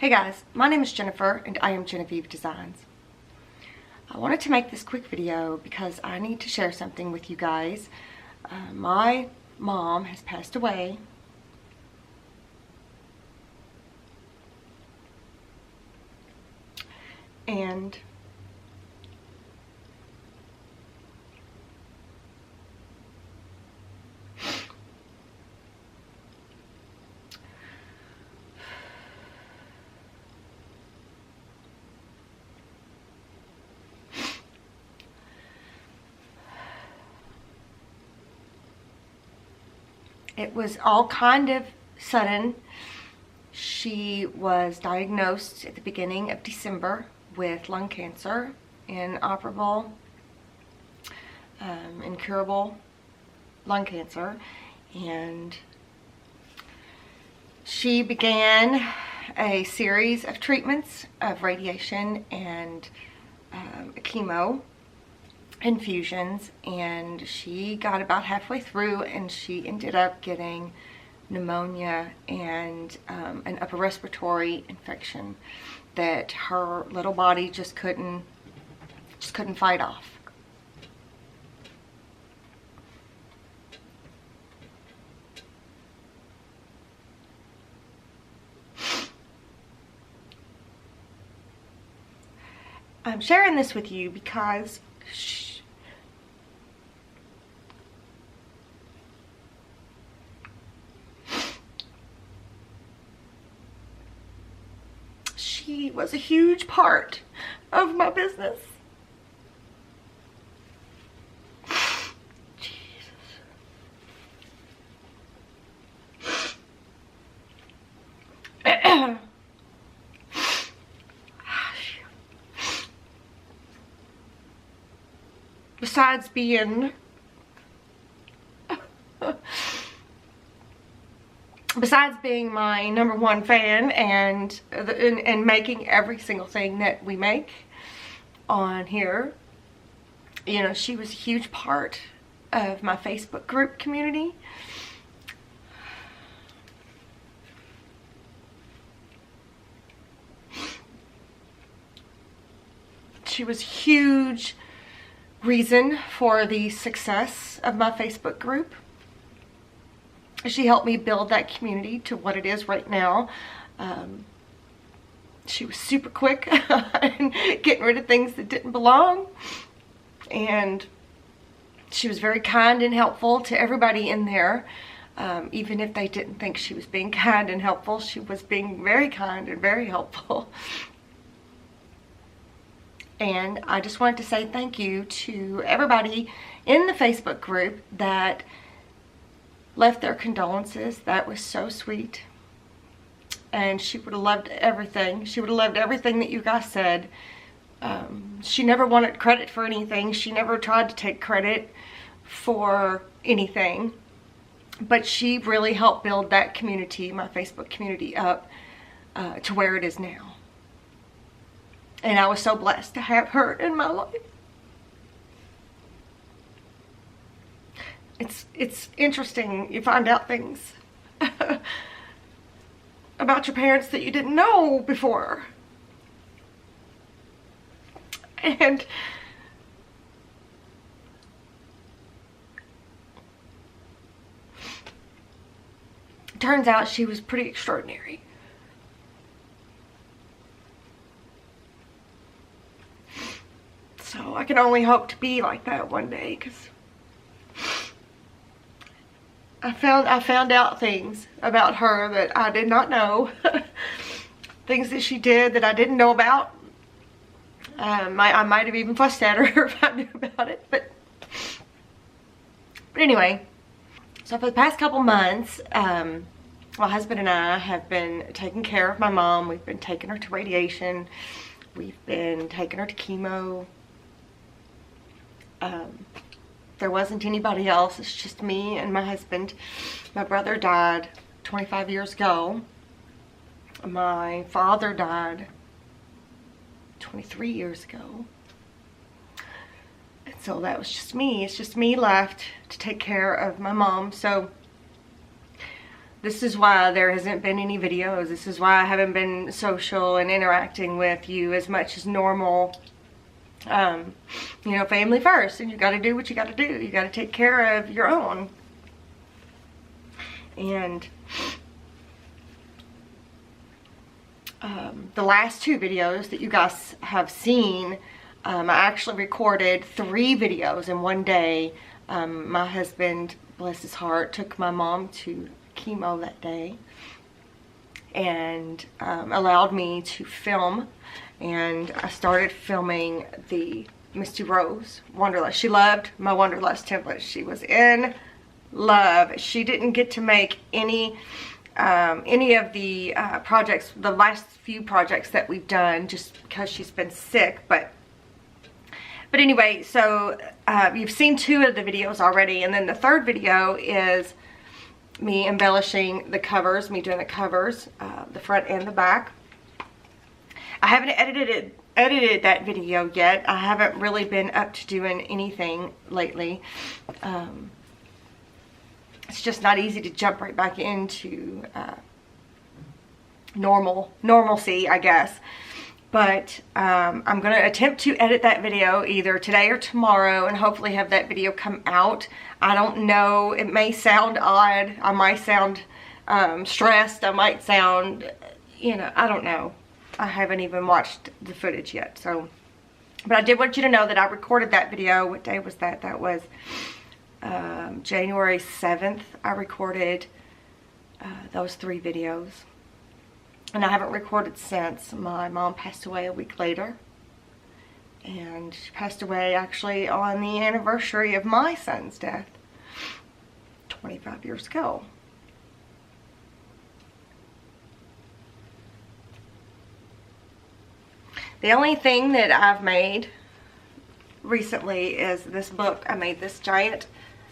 Hey guys, my name is Jennifer and I am Jenofeve Designs. I wanted to make this quick video because I need to share something with you guys. My mom has passed away. And it was all kind of sudden. She was diagnosed at the beginning of December with lung cancer, inoperable, incurable lung cancer, and she began a series of treatments of radiation and chemo infusions, and she got about halfway through and she ended up getting pneumonia and an upper respiratory infection that her little body just couldn't fight off. I'm sharing this with you because she was a huge part of my business. Besides being my #1 fan and making every single thing that we make on here, you know, she was a huge part of my Facebook group community. She was a huge reason for the success of my Facebook group. She helped me build that community to what it is right now. She was super quick in getting rid of things that didn't belong, and she was very kind and helpful to everybody in there. Even if they didn't think she was being kind and helpful, she was being very kind and very helpful. And I just wanted to say thank you to everybody in the Facebook group that left their condolences. That was so sweet. And she would have loved everything. She would have loved everything that you guys said. She never wanted credit for anything. She never tried to take credit for anything. But she really helped build that community, my Facebook community, up to where it is now. And I was so blessed to have her in my life. It's interesting. You find out things about your parents that you didn't know before. And it turns out she was pretty extraordinary. So I can only hope to be like that one day, because I found out things about her that I did not know. Things that she did that I didn't know about. I might have even fussed at her if I knew about it. But anyway, so for the past couple months, my husband and I have been taking care of my mom. We've been taking her to radiation. We've been taking her to chemo. There wasn't anybody else. It's just me and my husband. My brother died 25 years ago. My father died 23 years ago. And so that was just me. It's just me left to take care of my mom. So This is why there hasn't been any videos. This is why I haven't been social and interacting with you as much as normal. You know, family first, and you got to do what you got to do. You got to take care of your own. And the last 2 videos that you guys have seen, I actually recorded 3 videos in one day. My husband, bless his heart, took my mom to chemo that day and allowed me to film, and I started filming the Misty Rose Wanderlust. She loved my Wanderlust template. She was in love. She didn't get to make any of the projects, the last few projects that we've done, just because she's been sick. But anyway, so you've seen 2 of the videos already, and then the 3rd video is me embellishing the covers, me doing the covers, the front and the back. I haven't edited that video yet. I haven't really been up to doing anything lately. It's just not easy to jump right back into normalcy, I guess. But I'm going to attempt to edit that video either today or tomorrow, and hopefully have that video come out. I don't know. It may sound odd. I might sound stressed. I might sound, you know, I don't know. I haven't even watched the footage yet. So, but I did want you to know that I recorded that video. What day was that? That was January 7th. I recorded those 3 videos. And I haven't recorded since. My mom passed away a week later. And she passed away actually on the anniversary of my son's death 25 years ago. The only thing that I've made recently is this book. I made this giant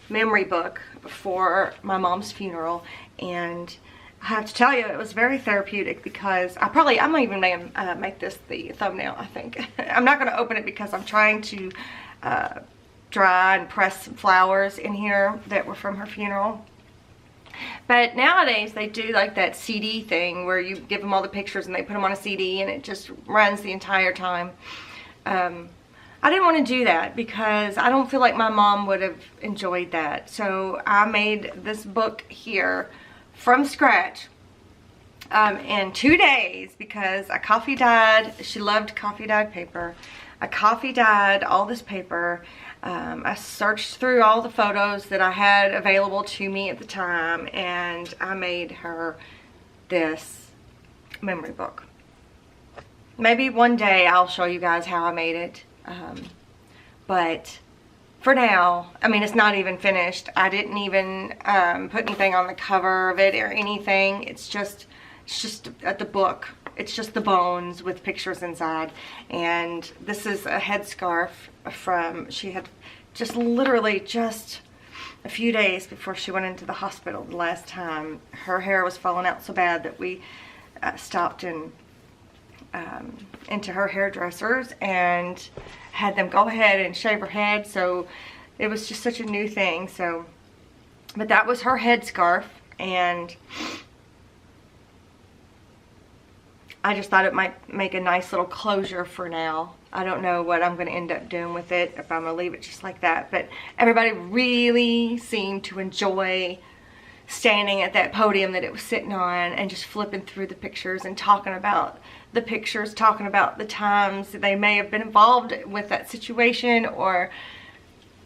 memory book for my mom's funeral, and I have to tell you, it was very therapeutic because I might even make this the thumbnail, I think. I'm not going to open it because I'm trying to dry and press some flowers in here that were from her funeral. But nowadays they do like that CD thing where you give them all the pictures and they put them on a CD and it just runs the entire time. I didn't want to do that because I don't feel like my mom would have enjoyed that. So I made this book here from scratch in 2 days because I coffee dyed. She loved coffee dyed paper. I coffee dyed all this paper. I searched through all the photos that I had available to me at the time, and I made her this memory book. Maybe one day I'll show you guys how I made it, but for now, I mean, it's not even finished. I didn't even put anything on the cover of it or anything. It's just the book. It's just the bones with pictures inside. And this is a headscarf from, she had just literally just a few days before she went into the hospital the last time. Her hair was falling out so bad that we stopped into her hairdressers and had them go ahead and shave her head. So it was just such a new thing. So, but that was her headscarf, and I just thought it might make a nice little closure for now. I don't know what I'm going to end up doing with it, if I'm going to leave it just like that. But everybody really seemed to enjoy standing at that podium that it was sitting on and just flipping through the pictures and talking about the pictures, talking about the times that they may have been involved with that situation, or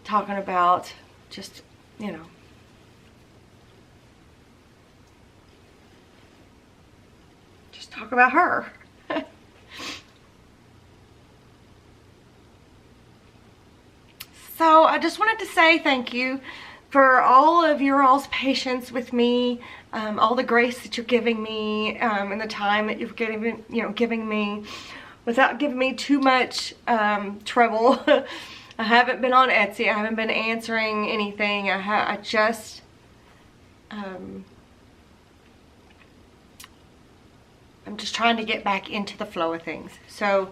talking about just, you know, just talk about her. So I just wanted to say thank you for all of your all's patience with me, all the grace that you're giving me, and the time that you're giving me without giving me too much trouble. I haven't been on Etsy. I haven't been answering anything. I'm just trying to get back into the flow of things. So,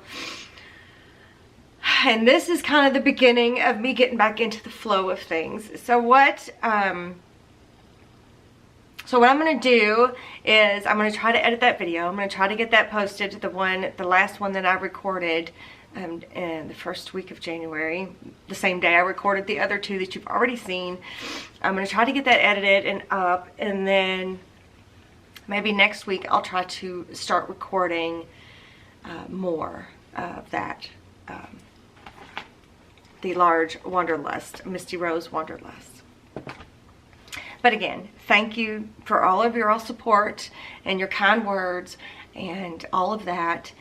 and this is kind of the beginning of me getting back into the flow of things. So So what I'm going to do is I'm going to try to edit that video. I'm going to try to get that posted, the last one that I recorded in the first week of January, the same day I recorded the other two that you've already seen. I'm going to try to get that edited and up, and then maybe next week I'll try to start recording more of that, the large Wanderlust, Misty Rose Wanderlust. But again, thank you for all of your support and your kind words and all of that.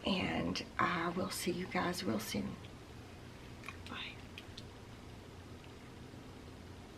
And I will see you guys real soon.